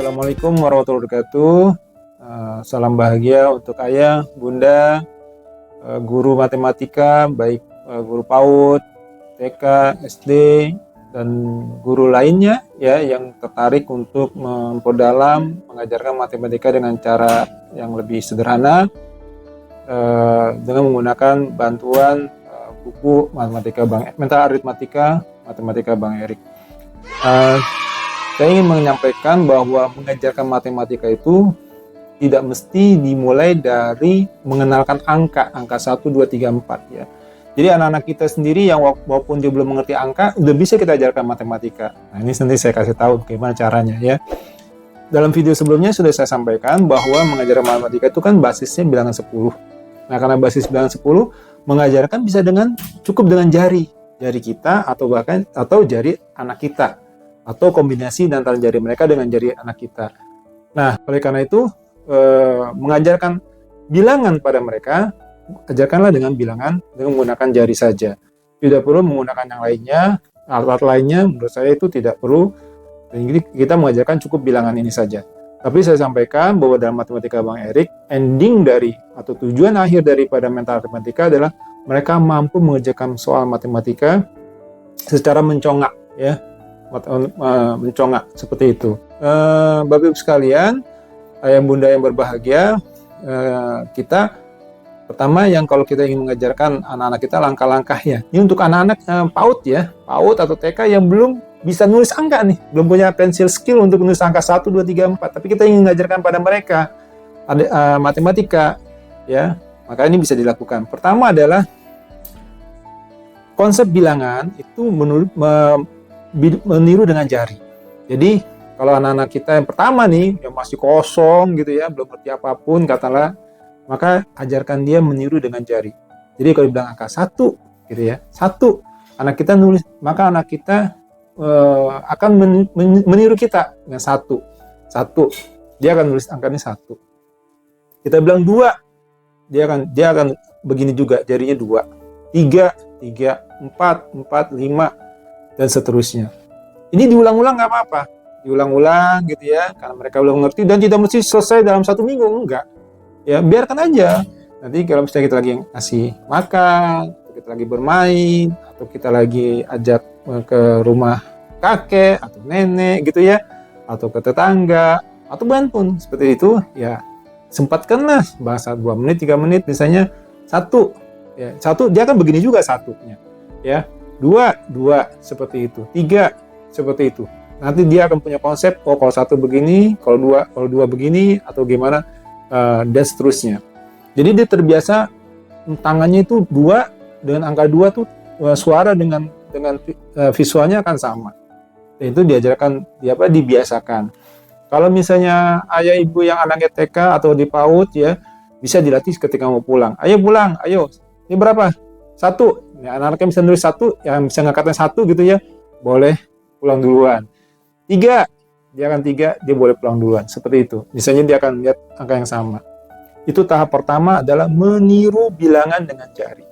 Assalamualaikum warahmatullahi wabarakatuh. Salam bahagia untuk ayah, bunda, guru matematika, baik guru PAUD, TK, SD, dan guru lainnya ya yang tertarik untuk memperdalam mengajarkan matematika dengan cara yang lebih sederhana dengan menggunakan bantuan buku mental aritmatika matematika Bang Erik. Saya ingin menyampaikan bahwa mengajarkan matematika itu tidak mesti dimulai dari mengenalkan angka 1, 2, 3, 4 ya. Jadi anak-anak kita sendiri yang walaupun dia belum mengerti angka, udah bisa kita ajarkan matematika. Nah, ini nanti saya kasih tahu bagaimana caranya ya. Dalam video sebelumnya sudah saya sampaikan bahwa mengajarkan matematika itu kan basisnya bilangan 10. Nah, karena basis bilangan 10, mengajarkan bisa cukup dengan jari kita atau jari anak kita, atau kombinasi antara jari mereka dengan jari anak kita. Nah, oleh karena itu, mengajarkan bilangan pada mereka, ajarkanlah dengan bilangan dengan menggunakan jari saja. Tidak perlu menggunakan yang lainnya, alat lainnya, menurut saya itu tidak perlu. Jadi kita mengajarkan cukup bilangan ini saja. Tapi saya sampaikan bahwa dalam matematika Bang Erik, ending dari atau tujuan akhir daripada mental matematika adalah mereka mampu mengerjakan soal matematika secara mencongak, ya. Mencongak seperti itu. Bapak Ibu sekalian, ayah bunda yang berbahagia, kita pertama yang kalau kita ingin mengajarkan anak-anak kita langkah-langkahnya. Ini untuk anak-anak PAUD ya, PAUD atau TK yang belum bisa nulis angka nih, belum punya pensil skill untuk nulis angka 1, 2, 3, 4. Tapi kita ingin mengajarkan pada mereka matematika, ya, maka ini bisa dilakukan. Pertama adalah konsep bilangan itu meniru dengan jari. Jadi kalau anak-anak kita yang pertama nih yang masih kosong gitu ya, belum ngerti apapun katakanlah, maka ajarkan dia meniru dengan jari. Jadi kalau bilang angka 1 gitu ya, 1, anak kita nulis, maka anak kita akan meniru kita dengan 1. Dia akan nulis angkanya 1. Kita bilang 2, dia akan begini juga, jarinya 2. 3, 4, 5, dan seterusnya. Ini diulang-ulang nggak apa-apa, diulang-ulang gitu ya, karena mereka belum mengerti dan tidak mesti selesai dalam 1 minggu, enggak. Ya biarkan aja. Nanti kalau misalnya kita lagi ngasih makan, kita lagi bermain, atau kita lagi ajak ke rumah kakek atau nenek gitu ya, atau ke tetangga atau pun seperti itu, ya sempatkanlah bahasa 2 menit, 3 menit, misalnya 1, ya 1 dia akan begini juga satunya, ya. 2 seperti itu, 3 seperti itu. Nanti dia akan punya konsep, oh kalau 1 begini, kalau 2 begini, atau gimana, dan seterusnya. Jadi dia terbiasa tangannya itu 2, dengan angka 2 tuh suara dengan visualnya akan sama. Dan itu diajarkan, dibiasakan. Kalau misalnya ayah ibu yang anaknya TK atau di PAUD ya, bisa dilatih ketika mau pulang. Ayo pulang, ayo. Ini berapa? 1. Ya, anak-anaknya bisa nulis 1, yang bisa ngangkatnya 1 gitu ya, boleh pulang duluan. 3, dia akan 3, dia boleh pulang duluan. Seperti itu. Misalnya dia akan lihat angka yang sama. Itu tahap pertama adalah meniru bilangan dengan jari.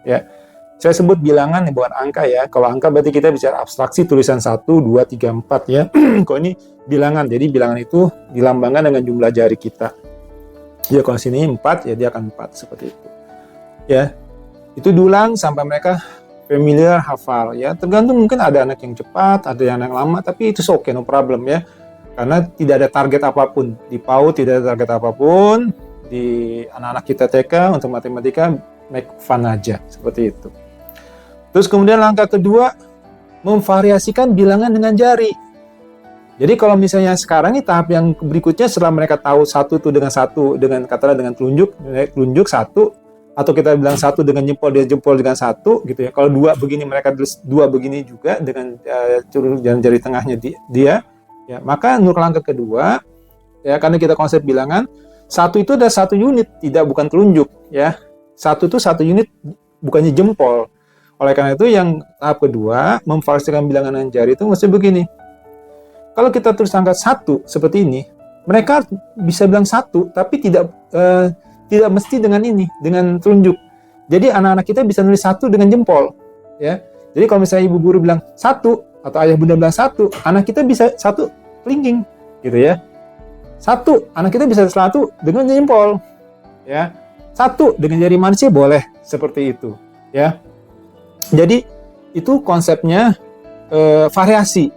Ya, saya sebut bilangan bukan angka ya. Kalau angka berarti kita bicara abstraksi tulisan 1, 2, 3, 4 ya. Kalau ini bilangan, jadi bilangan itu dilambangkan dengan jumlah jari kita. Ya kalau sini 4, ya dia akan 4 seperti itu. Ya. Itu diulang sampai mereka familiar, hafal ya. Tergantung, mungkin ada anak yang cepat, ada yang lama, tapi itu oke, no problem ya. Karena tidak ada target apapun. Di PAUD tidak ada target apapun. Di anak-anak kita TK untuk matematika make fun aja, seperti itu. Terus kemudian langkah kedua, memvariasikan bilangan dengan jari. Jadi kalau misalnya sekarang ini tahap yang berikutnya setelah mereka tahu 1 itu dengan 1, katakanlah dengan telunjuk 1, atau kita bilang 1 dengan jempol, dia jempol dengan 1 gitu ya. Kalau 2 begini, mereka tulis 2 begini juga dengan jari tengahnya dia ya. Maka untuk langkah kedua ya, karena kita konsep bilangan, 1 itu ada 1 unit, bukan telunjuk ya. 1 itu 1 unit, bukannya jempol. Oleh karena itu yang tahap kedua, memvariasikan bilangan dengan jari itu mesti begini. Kalau kita tulis angka 1 seperti ini, mereka bisa bilang 1, tapi tidak mesti dengan telunjuk. Jadi anak-anak kita bisa nulis 1 dengan jempol, ya. Jadi kalau misalnya ibu guru bilang 1 atau ayah bunda bilang 1, anak kita bisa 1 kelingking, gitu ya. Satu, anak kita bisa satu dengan jempol, ya. Satu dengan jari manisnya boleh seperti itu, ya. Jadi itu konsepnya variasi.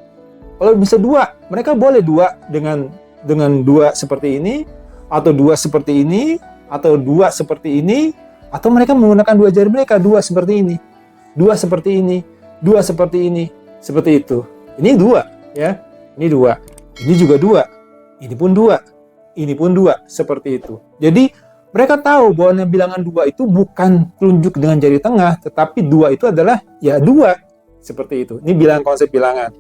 Kalau bisa dua, mereka boleh dua dengan dua seperti ini, atau dua seperti ini, atau dua seperti ini, atau mereka menggunakan dua jari mereka, dua seperti ini, dua seperti ini, dua seperti ini, seperti itu. Ini dua, ya. Ini dua. Ini juga dua. Ini pun dua. Ini pun dua. Seperti itu. Jadi, mereka tahu bahwa bilangan dua itu bukan telunjuk dengan jari tengah, tetapi dua itu adalah ya dua. Seperti itu. Ini bilangan, konsep bilangan.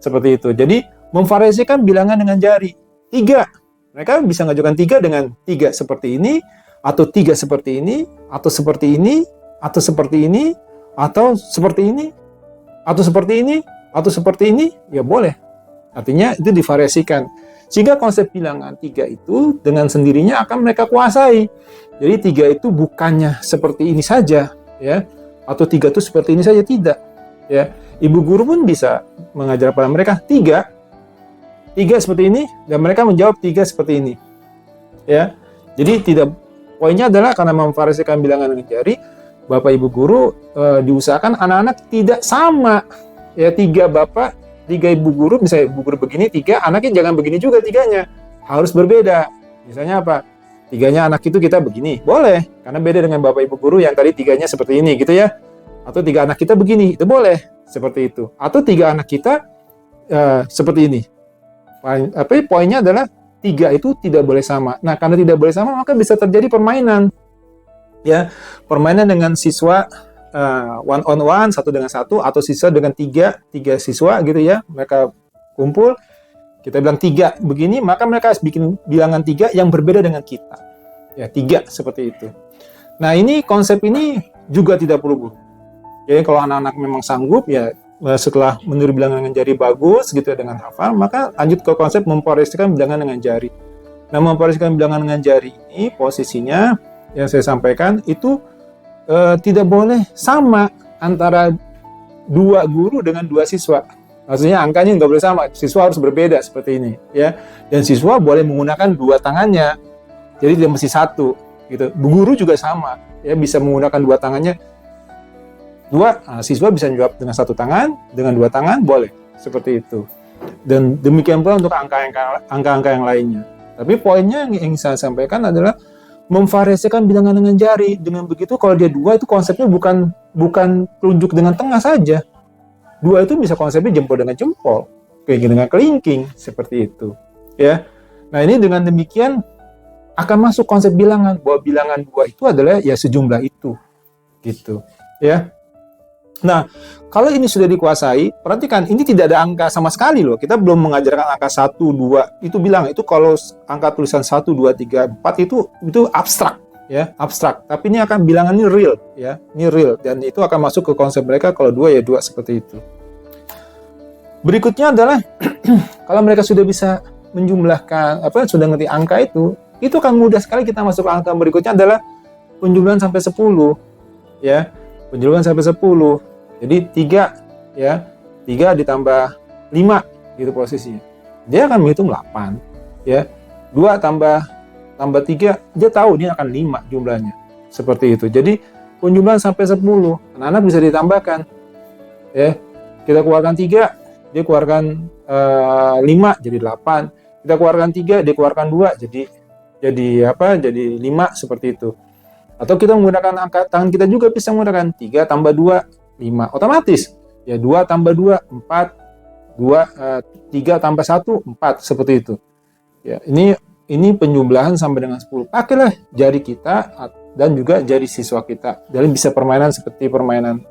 Seperti itu. Jadi, memvariasikan bilangan dengan jari. Tiga. Mereka bisa mengajukan tiga dengan tiga seperti ini, atau tiga seperti ini, atau seperti ini, atau seperti ini, atau seperti ini, atau seperti ini, atau seperti ini, ya boleh. Artinya itu divariasikan. Sehingga konsep bilangan tiga itu dengan sendirinya akan mereka kuasai. Jadi tiga itu bukannya seperti ini saja, ya, atau tiga itu seperti ini saja, tidak. Ya, ibu guru pun bisa mengajar pada mereka tiga seperti ini, dan mereka menjawab tiga seperti ini. Ya, jadi tidak. Poinnya adalah karena memvariasikan bilangan dengan jari, Bapak Ibu guru diusahakan anak-anak tidak sama. Ya, tiga bapak, tiga ibu guru, misalnya ibu guru begini, tiga anaknya jangan begini juga tiganya, harus berbeda. Misalnya apa? Tiganya anak itu kita begini, boleh, karena beda dengan bapak ibu guru yang tadi tiganya seperti ini, gitu ya. Atau tiga anak kita begini, itu boleh, seperti itu. Atau tiga anak kita seperti ini. Poinnya adalah tiga itu tidak boleh sama. Nah, karena tidak boleh sama, maka bisa terjadi permainan. Ya, permainan dengan siswa one on one, satu dengan satu, atau siswa dengan tiga siswa gitu ya, mereka kumpul, kita bilang tiga begini, maka mereka harus bikin bilangan tiga yang berbeda dengan kita, ya, tiga seperti itu. Nah, ini konsep ini juga tidak perlu guru. Jadi kalau anak-anak memang sanggup, ya setelah meniru bilangan dengan jari bagus gitu ya, dengan hafal, maka lanjut ke konsep memvariasikan bilangan dengan jari. Nah, memvariasikan bilangan dengan jari ini posisinya yang saya sampaikan itu tidak boleh sama antara dua guru dengan dua siswa. Maksudnya angkanya nggak boleh sama, siswa harus berbeda seperti ini, ya. Dan siswa boleh menggunakan dua tangannya, jadi tidak mesti satu, gitu. Guru juga sama, ya, bisa menggunakan dua tangannya. Siswa bisa menjawab dengan satu tangan, dengan dua tangan boleh, seperti itu. Dan demikian pula untuk angka-angka yang lainnya. Tapi poinnya yang saya sampaikan adalah memvariasikan bilangan dengan jari. Dengan begitu kalau dia dua itu konsepnya bukan telunjuk dengan tengah saja. Dua itu bisa konsepnya jempol dengan jempol, kelingking dengan kelingking, seperti itu. Ya. Nah, ini dengan demikian akan masuk konsep bilangan, bahwa bilangan dua itu adalah ya sejumlah itu. Gitu. Ya. Nah, kalau ini sudah dikuasai, perhatikan, ini tidak ada angka sama sekali loh. Kita belum mengajarkan angka 1, 2, itu bilang, itu kalau angka tulisan 1, 2, 3, 4 itu abstrak, ya, abstrak. Tapi ini akan bilangan ini real, ya, ini real. Dan itu akan masuk ke konsep mereka, kalau 2 ya 2, seperti itu. Berikutnya adalah, kalau mereka sudah bisa menjumlahkan, sudah ngerti angka itu akan mudah sekali kita masuk ke angka berikutnya adalah penjumlahan sampai 10, ya, penjumlahan sampai 10. Jadi 3, ya, 3 ditambah 5, gitu posisinya. Dia akan menghitung 8, ya. 2 tambah 3, dia tahu dia akan 5 jumlahnya. Seperti itu. Jadi penjumlahan sampai 10, anak-anak bisa ditambahkan. Ya, kita keluarkan 3, dia keluarkan 5 jadi 8. Kita keluarkan 3, dia keluarkan 2 jadi 5, seperti itu. Atau kita menggunakan angka tangan kita juga bisa menggunakan 3 tambah 2, 5. Otomatis. Ya, 2 tambah 2, 4. 3 tambah 1, 4. Seperti itu. Ya, ini penjumlahan sampai dengan 10. Pakailah jari kita dan juga jari siswa kita. Jadi bisa permainan seperti permainan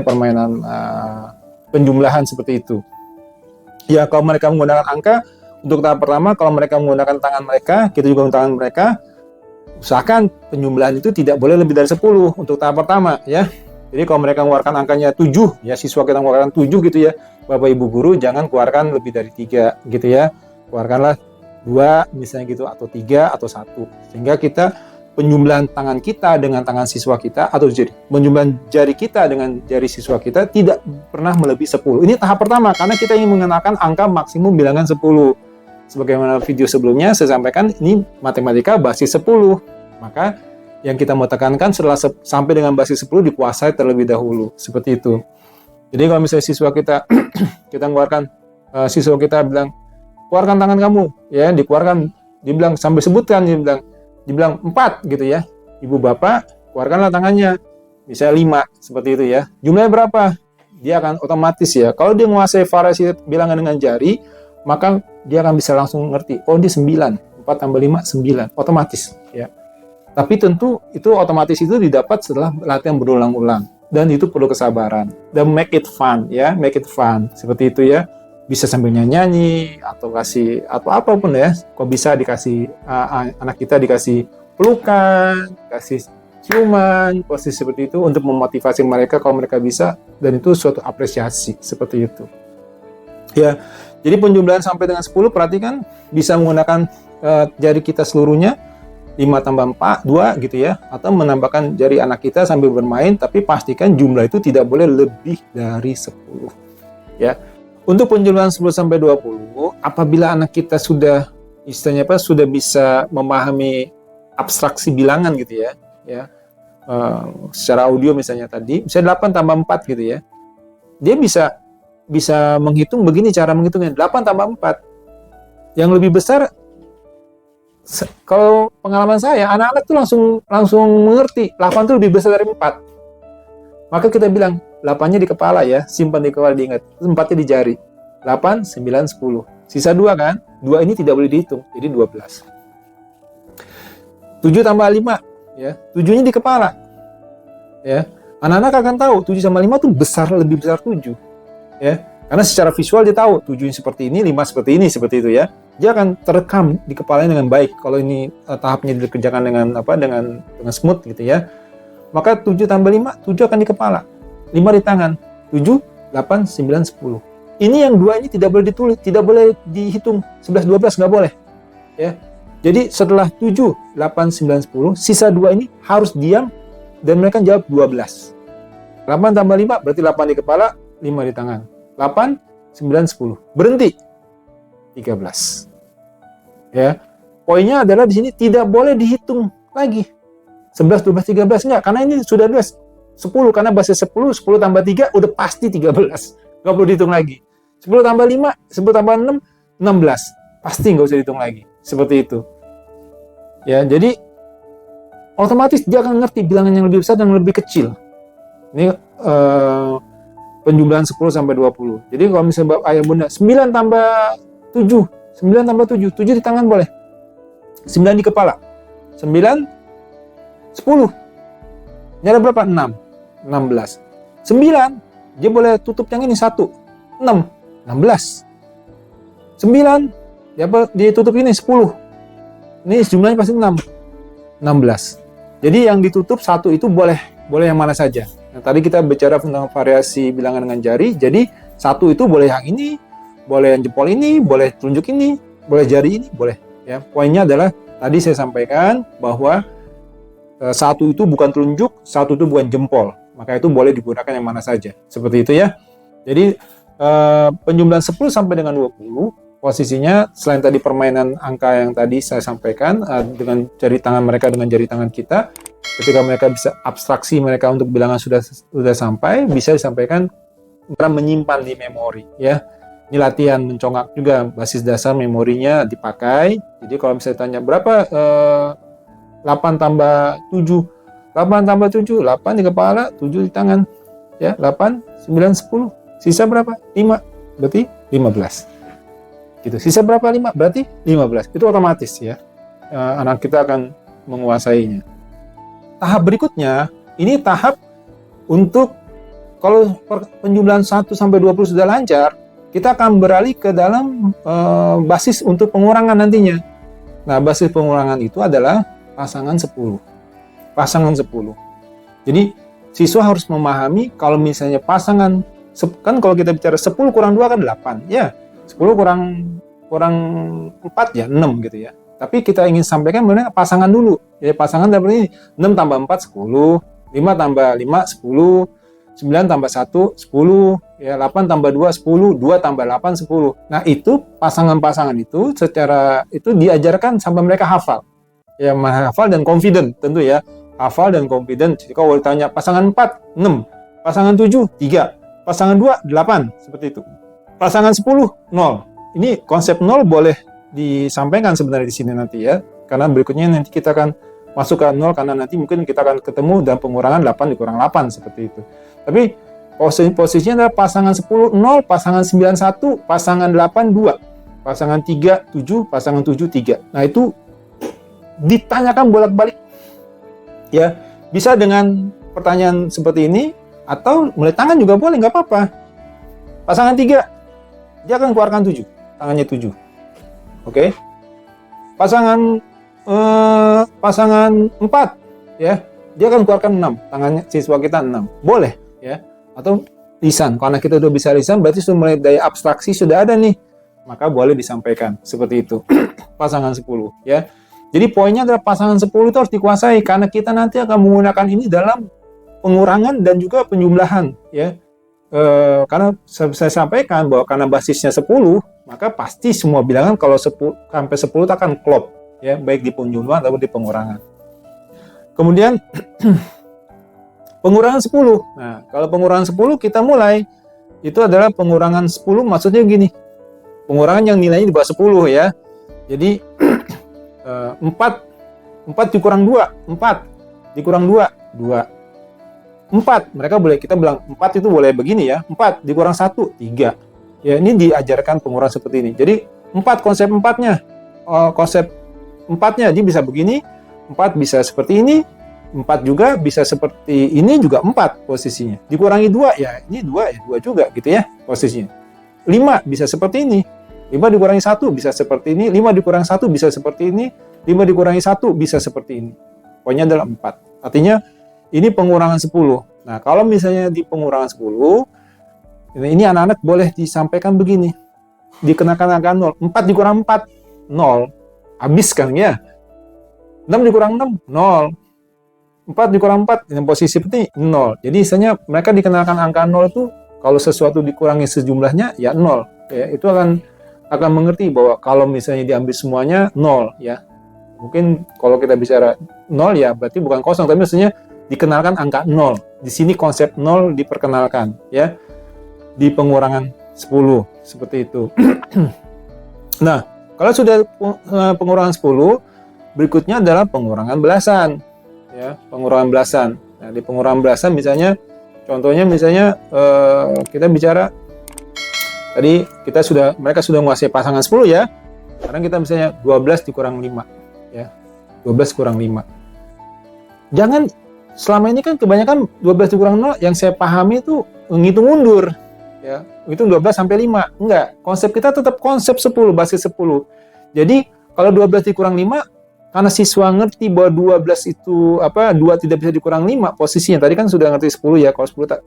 permainan penjumlahan seperti itu. Ya, kalau mereka menggunakan angka untuk tahap pertama, kalau mereka menggunakan tangan mereka, kita juga menggunakan tangan mereka. Usahakan penjumlahan itu tidak boleh lebih dari 10 untuk tahap pertama, ya. Jadi kalau mereka mengeluarkan angkanya 7, ya, siswa kita mengeluarkan 7 gitu ya, Bapak Ibu guru jangan keluarkan lebih dari 3 gitu ya. Keluarkanlah 2 misalnya gitu, atau 3 atau 1. Sehingga kita penjumlahan tangan kita dengan tangan siswa kita, atau penjumlahan jari kita dengan jari siswa kita tidak pernah melebihi 10. Ini tahap pertama, karena kita ingin mengenalkan angka maksimum bilangan 10. Sebagaimana video sebelumnya saya sampaikan, ini matematika basis 10. Maka yang kita mau tekankan setelah sampai dengan basis 10 dikuasai terlebih dahulu. Seperti itu. Jadi kalau misalnya siswa kita, kita mengeluarkan, siswa kita bilang, keluarkan tangan kamu, ya, dikeluarkan, dibilang sampai sebutkan, dibilang 4 gitu ya. Ibu bapak, keluarkanlah tangannya. Misalnya 5, seperti itu ya. Jumlahnya berapa? Dia akan otomatis ya. Kalau dia menguasai variasi bilangan dengan jari, maka dia akan bisa langsung ngerti, oh dia 9, 4 tambah 5, 9, otomatis ya. Tapi tentu itu otomatis itu didapat setelah latihan berulang-ulang. Dan itu perlu kesabaran. Dan make it fun ya, make it fun. Seperti itu ya. Bisa sambil nyanyi atau kasih atau apapun ya. Kok bisa dikasih anak kita dikasih pelukan, kasih ciuman, posisi seperti itu untuk memotivasi mereka kalau mereka bisa, dan itu suatu apresiasi seperti itu. Ya. Jadi penjumlahan sampai dengan 10 perhatikan bisa menggunakan jari kita seluruhnya 5 tambah 4, 2 gitu ya, atau menambahkan jari anak kita sambil bermain, tapi pastikan jumlah itu tidak boleh lebih dari 10 ya. Untuk penjumlahan 10 sampai 20, apabila anak kita sudah istilahnya sudah bisa memahami abstraksi bilangan gitu ya, secara audio misalnya tadi, misalnya 8 tambah 4 gitu ya. Dia bisa menghitung begini cara menghitungnya, 8 tambah 4. Yang lebih besar, kalau pengalaman saya, anak-anak tuh langsung mengerti, 8 itu lebih besar dari 4. Maka kita bilang, 8-nya di kepala ya, simpan di kepala, diingat. 4-nya di jari. 8, 9, 10. Sisa 2 kan? 2 ini tidak boleh dihitung, jadi 12. 7 tambah 5, ya. 7-nya di kepala. Ya. Anak-anak akan tahu 7 sama 5 itu lebih besar 7. Ya. Karena secara visual dia tahu 7 seperti ini, 5 seperti ini, seperti itu ya. Dia akan terekam di kepalanya dengan baik kalau ini tahapnya dikerjakan dengan smooth gitu ya. Maka 7 tambah 5, 7 akan di kepala. 5 di tangan. 7, 8, 9, 10. Ini yang 2 ini tidak boleh ditulis, tidak boleh dihitung. 11, 12 nggak boleh. Ya. Jadi setelah 7, 8, 9, 10, sisa 2 ini harus diam dan mereka jawab 12. 8 tambah 5 berarti 8 di kepala, 5 di tangan. 8, 9, 10. Berhenti. 13. Ya. Poinnya adalah di sini tidak boleh dihitung lagi. 11, 12, 13 enggak, karena ini sudah 10, karena basis 10 tambah 3 udah pasti 13. Nggak perlu dihitung lagi. 10 tambah 5, 10 tambah 6, 16. Pasti nggak usah dihitung lagi. Seperti itu. Ya, jadi otomatis dia akan ngerti bilangan yang lebih besar dan lebih kecil. Ini penjumlahan 10 sampai 20. Jadi kalau misalnya ayah bunda 9 tambah 7, 9 tambah 7, 7 di tangan boleh. 9 di kepala. 9, 10. Ini ada berapa? 6. 16. 9, dia boleh tutup yang ini 1. 6. 16. 9, dia tutup ini 10. Ini jumlahnya pasti 6. 16. Jadi yang ditutup 1 itu boleh yang mana saja. Nah, tadi kita bicara tentang variasi bilangan dengan jari. Jadi 1 itu boleh yang ini, boleh yang jempol ini, boleh telunjuk ini, boleh jari ini, boleh. Ya, poinnya adalah tadi saya sampaikan bahwa 1 itu bukan telunjuk, 1 itu bukan jempol. Maka itu boleh digunakan yang mana saja. Seperti itu ya. Jadi penjumlahan 10 sampai dengan 20 posisinya selain tadi permainan angka yang tadi saya sampaikan dengan jari tangan mereka dengan jari tangan kita, ketika mereka bisa abstraksi mereka untuk bilangan sudah sampai, bisa disampaikan menyimpan di memori ya. Ini latihan mencongak juga, basis dasar memorinya dipakai. Jadi kalau misalnya tanya berapa 8 tambah 7, 8 tambah 7, 8 di kepala, 7 di tangan. Ya, 8, 9, 10. Sisa berapa? 5. Berarti 15. Gitu. Sisa berapa? 5. Berarti 15. Itu otomatis ya. Anak kita akan menguasainya. Tahap berikutnya, ini tahap untuk kalau penjumlahan 1 sampai 20 sudah lancar, kita akan beralih ke dalam basis untuk pengurangan nantinya. Nah, basis pengurangan itu adalah pasangan 10. Pasangan 10. Jadi, siswa harus memahami kalau misalnya pasangan, kan kalau kita bicara 10 kurang 2 kan 8. Ya, 10 kurang 4 ya 6 gitu ya. Tapi kita ingin sampaikan benar pasangan dulu. Ya, pasangan seperti ini. 6 tambah 4, 10. 5 tambah 5, 10. 9 tambah 1, 10. Ya, 8 tambah 2, 10. 2 tambah 8, 10. Nah, itu pasangan-pasangan itu secara itu diajarkan sampai mereka hafal. Ya, hafal dan confident tentu ya. Hafal dan confident. Jadi kalau ditanya pasangan 4, 6. Pasangan 7, 3. Pasangan 2, 8. Seperti itu. Pasangan 10, 0. Ini konsep 0 boleh disampaikan sebenarnya di sini nanti ya. Karena berikutnya nanti kita akan masuk ke 0 karena nanti mungkin kita akan ketemu dalam pengurangan 8 dikurang 8 seperti itu. Tapi posisinya adalah pasangan 10, 0, pasangan 9, 1, pasangan 8, 2, pasangan 3, 7, pasangan 7, 3. Nah itu ditanyakan bolak-balik. Ya, bisa dengan pertanyaan seperti ini atau mulai tangan juga boleh, nggak apa-apa. Pasangan 3, dia akan keluarkan 7, tangannya 7. Oke. Pasangan 4 ya, dia akan keluarkan 6, tangannya siswa kita 6. Boleh ya. Atau lisan, karena kita udah bisa lisan berarti sudah mulai daya abstraksi sudah ada nih. Maka boleh disampaikan seperti itu. Pasangan 10 ya. Jadi poinnya adalah pasangan 10 itu harus dikuasai karena kita nanti akan menggunakan ini dalam pengurangan dan juga penjumlahan ya. Karena saya sampaikan bahwa karena basisnya 10, maka pasti semua bilangan kalau 10 sampai 10 itu akan klop ya, baik di penjumlahan ataupun di pengurangan. Kemudian pengurangan 10. Nah, kalau pengurangan 10 kita mulai itu adalah pengurangan 10 maksudnya gini. Pengurangan yang nilainya di bawah 10 ya. Jadi 4 dikurang 2, 4 dikurang 2, 2. 4, mereka boleh, kita bilang 4 itu boleh begini ya, 4 dikurang 1, 3. Ya, ini diajarkan pengurangan seperti ini. Jadi 4 konsep 4-nya, konsep 4-nya dia bisa begini, 4 bisa seperti ini, 4 juga bisa seperti ini juga 4 posisinya. Dikurangi 2 ya, ini 2 ya 2 juga gitu ya posisinya. 5 bisa seperti ini. 5 dikurangi 1 bisa seperti ini, 5 dikurangi 1 bisa seperti ini, 5 dikurangi 1 bisa seperti ini. Pokoknya adalah 4. Artinya ini pengurangan 10. Nah, kalau misalnya di pengurangan 10, ini anak-anak boleh disampaikan begini. Dikenakan angka 0. 4 dikurang 4, 0. Habis kan ya. 6 dikurang 6, 0. 4 dikurang 4, dengan posisi seperti 0. Jadi misalnya mereka dikenalkan angka 0 itu, kalau sesuatu dikurangi sejumlahnya, ya 0. Ya, itu akan mengerti bahwa kalau misalnya diambil semuanya 0 ya. Mungkin kalau kita bicara 0 ya berarti bukan kosong, tapi maksudnya dikenalkan angka 0. Di sini konsep 0 diperkenalkan ya. Di pengurangan 10 seperti itu. Nah, kalau sudah pengurangan 10, berikutnya adalah pengurangan belasan ya, pengurangan belasan. Nah, di pengurangan belasan misalnya contohnya kita bicara tadi mereka sudah menguasai pasangan 10 ya. Sekarang kita misalnya 12 dikurang 5 ya. 12 kurang 5. Jangan selama ini kan kebanyakan 12 dikurang 0 yang saya pahami itu ngitung mundur ya. Ngitung 12 sampai 5. Enggak, konsep kita tetap konsep 10, basis 10. Jadi kalau 12 dikurang 5 karena siswa ngerti bahwa 12 itu 2 tidak bisa dikurang 5 posisinya. Tadi kan sudah ngerti 10 ya.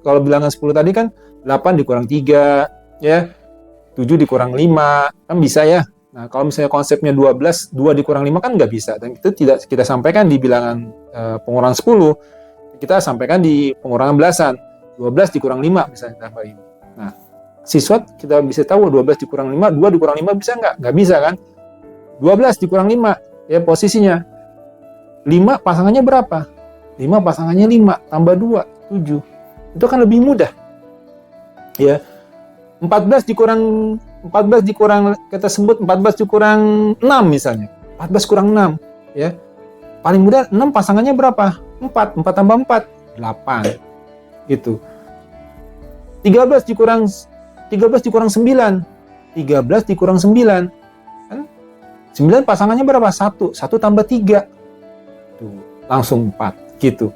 Kalau bilangan 10 tadi kan 8 dikurang 3 ya. 7 dikurang 5 kan bisa ya. Nah, kalau misalnya konsepnya 12, 2 dikurang 5 kan nggak bisa. Dan itu tidak kita sampaikan di bilangan pengurangan 10. Kita sampaikan di pengurangan belasan. 12 dikurang 5 misalnya tambah ini. Nah, siswa kita bisa tahu 12 dikurang 5, 2 dikurang 5 bisa nggak? Nggak bisa kan? 12 dikurang 5, ya posisinya. 5 pasangannya berapa? 5 pasangannya 5, tambah 2, 7. Itu kan lebih mudah. Ya. 14 dikurang kita sebut 14 dikurang 6 misalnya. 14 kurang 6 ya. Paling mudah 6 pasangannya berapa? 4 tambah 4 8 gitu. 13 dikurang 9. 13 dikurang 9 kan 9 pasangannya berapa? 1 tambah 3 tuh, langsung 4 gitu.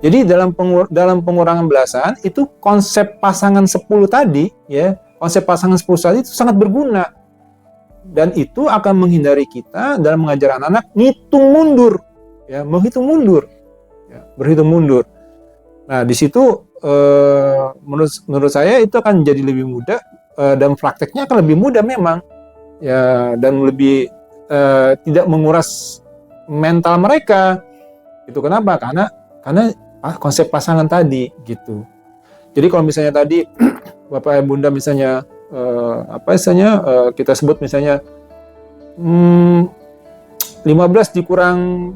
Jadi dalam pengurangan belasan itu konsep pasangan 10 tadi ya, konsep pasangan 10 tadi itu sangat berguna. Dan itu akan menghindari kita dalam mengajar anak-anak ngitung mundur ya, menghitung mundur. Ya, berhitung mundur. Nah, di situ menurut saya itu akan jadi lebih mudah dan prakteknya akan lebih mudah memang. Ya, dan lebih tidak menguras mental mereka. Itu kenapa? Karena konsep pasangan tadi gitu. Jadi kalau misalnya tadi Bapak dan Bunda misalnya kita sebut misalnya 15 kurang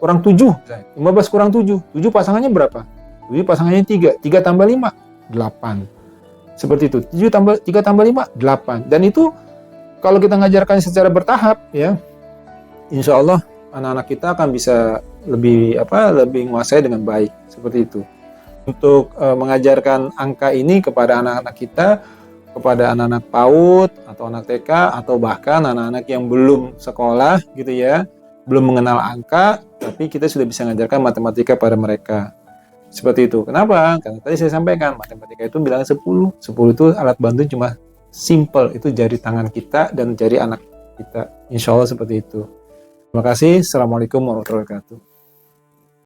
7 misalnya. 15 kurang 7 pasangannya berapa? 7 pasangannya 3 tambah 5 8. Seperti itu. 3 tambah 5 8. Dan itu kalau kita ngajarkan secara bertahap ya, insya Allah anak-anak kita akan bisa lebih menguasai dengan baik. Seperti itu. Untuk mengajarkan angka ini kepada anak-anak kita, kepada anak-anak PAUD atau anak TK atau bahkan anak-anak yang belum sekolah gitu ya, belum mengenal angka, tapi kita sudah bisa mengajarkan matematika pada mereka. Seperti itu. Kenapa? Karena tadi saya sampaikan matematika itu bilang 10 itu alat bantu cuma simple, itu jari tangan kita dan jari anak kita. Insya Allah seperti itu. Terima kasih. Assalamualaikum warahmatullahi wabarakatuh.